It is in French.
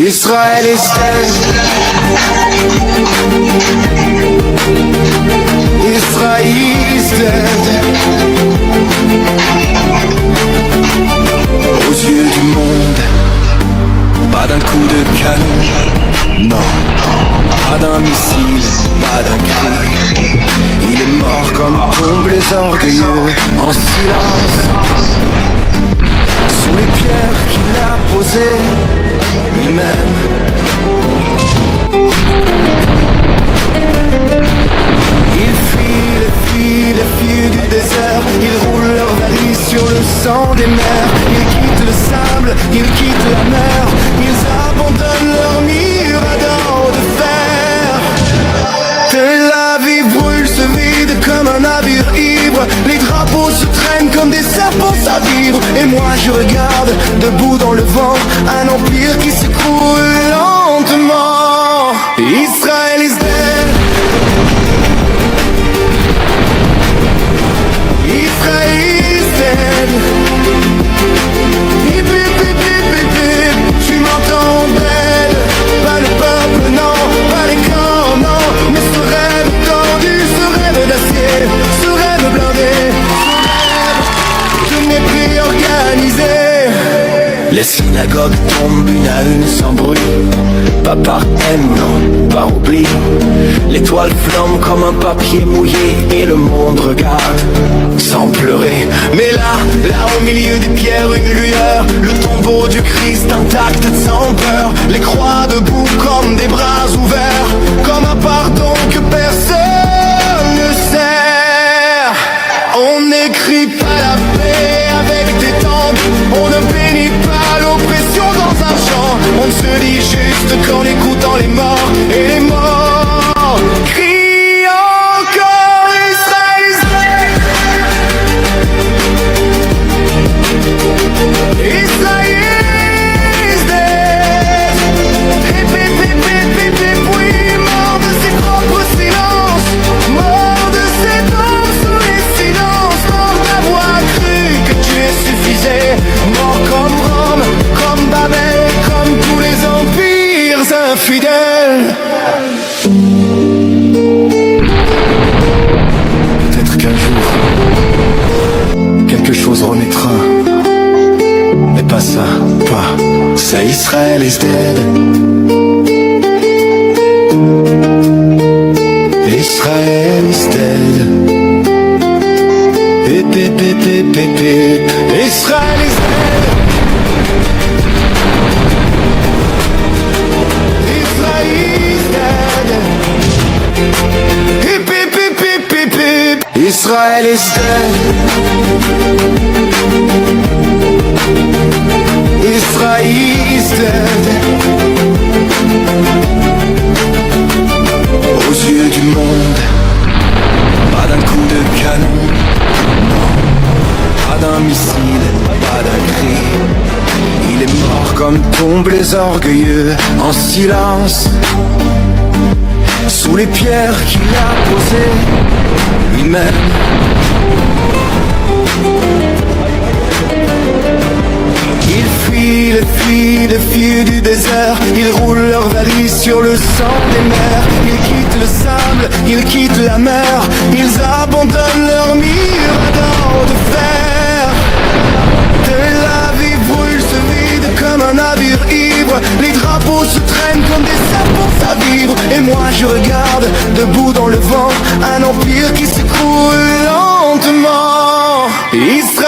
Israel is dead. Israel is dead. Aux yeux du monde, pas d'un coup de canon, non, pas d'un missile, pas d'un cri. Il est mort comme tombent les orgueilleux, en silence, sous les pierres qu'il a posées lui-même. Ils fuient les filles du désert. Ils roulent leurs valises sur le sang des mers. Ils quittent le sable, ils quittent la mer. Ils abandonnent leurs miradors de fer. Tel Aviv brûle, se vide comme un navire ivre. Les drapeaux se traînent comme des serpents à vivre. Et moi je regarde, debout dans le vent, un empire qui s'écroule lentement. Israel is dead. Israel is dead. Hip hip hip hip hip hip. Tu m'entends belle. Pas le peuple, non, pas les camps, non. Mais ce rêve tendu, ce rêve d'acier, ce rêve blindé, ce rêve de mépris organisé. Les synagogues tombent une à une sans bruit. Pas par haine, non, par oubli. L'étoile flambe comme un papier mouillé. Et le monde regarde, sans pleurer. Mais là au milieu des pierres, une lueur. Le tombeau du Christ intact, sans peur. Les croix debout comme des bras ouverts. Comme un pardon que personne ne sert. On n'écrit pas la paix avec des tentes. On ne bénit pas l'oppression dans un champ. On se dit juste qu'en écoutant les morts. Et les morts crient encore Israël is dead. Israël is dead. Hip hip hip hip hip hip. Oui, mort de ses propres silences. Mort de cet homme sous les silences. Mort d'avoir cru que Dieu suffisait. Mort comme Rome, comme Babel, comme tous les empires infidèles. Peut-être qu'un jour, quelque chose renaîtra. Mais pas ça, pas ça. Israel is dead. Israel is dead. Hip hip hip hip hip hip. Israel is dead. Israel is dead. Hip hip hip hip hip hip. Israel is dead. Israel is dead. Aux yeux du monde, pas d'un coup de canon, non, pas d'un missile, pas d'un cri. Il est mort comme tombent les orgueilleux, en silence, sous les pierres qu'il a posées lui-même. Ils fuient les filles du désert. Ils roulent leurs valises sur le sang des mers. Ils quittent le sable, ils quittent la mer. Ils abandonnent leurs miradors de fer. Tel Aviv brûle, se vide comme un navire ivre. Les drapeaux se traînent comme des serpents à vivre. Et moi je regarde, debout dans le vent, un empire qui s'écroule lentement. Israël